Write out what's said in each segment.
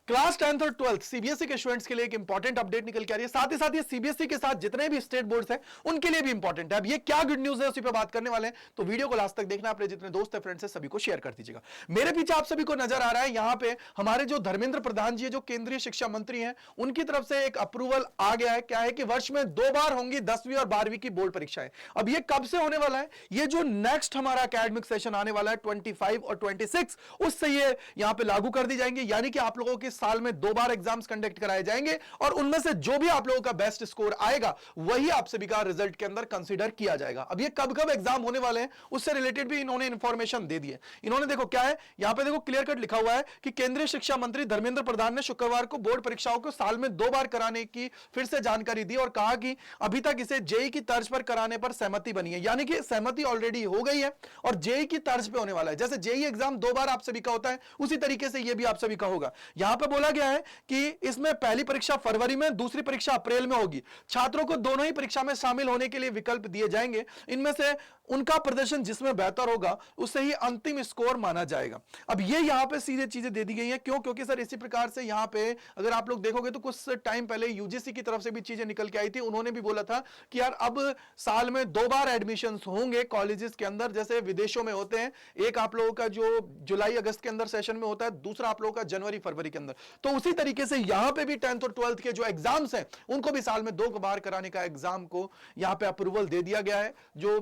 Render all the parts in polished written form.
Class 10th और 12th CBSE के students के लिए एक इंपॉर्टेंट अपडेट निकल के आ रही है। साथ ही साथ ये सीबीएसई के साथ जितने भी स्टेट बोर्ड्स हैं उनके लिए भी इंपॉर्टेंट है। अब ये क्या गुड न्यूज है उसी पे बात करने वाले हैं, तो वीडियो को लास्ट तक देखना। अपने जितने दोस्त है फ्रेंड्स है सभी को शेयर कर दीजिएगा। मेरे पीछे आप सभी को नजर आ रहा है, यहां पे हमारे जो धर्मेंद्र प्रधान जी है, जो केंद्रीय शिक्षा मंत्री हैं, उनकी तरफ से एक अप्रूवल आ गया है। क्या है कि वर्ष में 2 बार होंगी 10वीं और 12वीं की बोर्ड परीक्षाएं। अब ये कब से होने वाला है? ये जो नेक्स्ट हमारा एकेडमिक सेशन आने वाला है 25 और 26, उससे ये यहां पे लागू कर दी जाएंगे। यानी कि आप लोगों के साल में 2 बार एग्जाम्स कंडक्ट कराए जाएंगे और उनमें से जो भी आप लोगों का बेस्ट स्कोर आएगा वही आप सभी का रिजल्ट के अंदर कंसीडर किया जाएगा। अब ये कब कब एग्जाम होने वाले हैं उससे रिलेटेड भी इन्होंने इंफॉर्मेशन दे दी है। इन्होंने देखो क्या है, यहां पे देखो क्लियर कट लिखा हुआ है कि केंद्रीय शिक्षा मंत्री धर्मेंद्र प्रधान ने शुक्रवार को बोर्ड परीक्षाओं को साल में 2 बार कराने की फिर से जानकारी दी और कहा कि अभी तक इसे जेई की तर्ज पर कराने पर सहमति बनी है। यानी कि सहमति ऑलरेडी हो गई है और जेई की तर्ज पे होने वाला है। जैसे जेई एग्जाम 2 बार आप सभी का होता है उसी तरीके से यह भी आप सभी का होगा। यहां पर बोला गया है कि इसमें पहली परीक्षा फरवरी में, दूसरी परीक्षा अप्रैल में होगी। छात्रों को दोनों ही परीक्षा में शामिल होने के लिए विकल्प दिए जाएंगे। इनमें से उनका प्रदर्शन जिसमें बेहतर होगा उससे ही अंतिम स्कोर माना जाएगा। अब ये यहां पे सीधे चीजें दे दी गई हैं। क्यों? क्योंकि सर इसी प्रकार से यहां पे अगर आप लोग देखोगे तो कुछ टाइम पहले यूजीसी की तरफ से भी चीजें निकल के आई थी। उन्होंने भी बोला था कि यार अब साल में 2 बार एडमिशन होंगे कॉलेजेस के अंदर, जैसे विदेशों में होते हैं। एक आप लोगों का जो जुलाई अगस्त के अंदर सेशन में होता है, दूसरा आप लोगों का जनवरी फरवरी के अंदर। तो उसी तरीके से यहां पे भी 10th और 12th के जो एग्जाम्स हैं उनको भी साल में 2 बार कराने का एग्जाम को यहां पे अप्रूवल दे दिया गया है, जो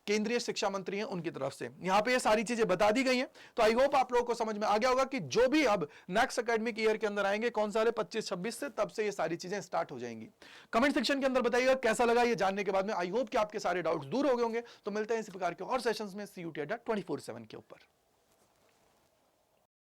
केंद्रीय शिक्षा मंत्री हैं उनकी तरफ से। यहां पे ये सारी चीजें बता दी गई हैं। तो आई होप आप लोगों को समझ में आ गया होगा कि जो भी अब नेक्स्ट एकेडमिक ईयर के अंदर आएंगे, कौन सा है 25-26 से, तब से ये सारी चीजें स्टार्ट हो जाएंगी। कमेंट सेक्शन के अंदर बताइएगा कैसा लगा ये जानने के बाद में। आई होप कि आपके सारे डाउट्स दूर हो गए होंगे। तो मिलते हैं इसी प्रकार के और सेशंस में, सी यू टी 24/7 के ऊपर।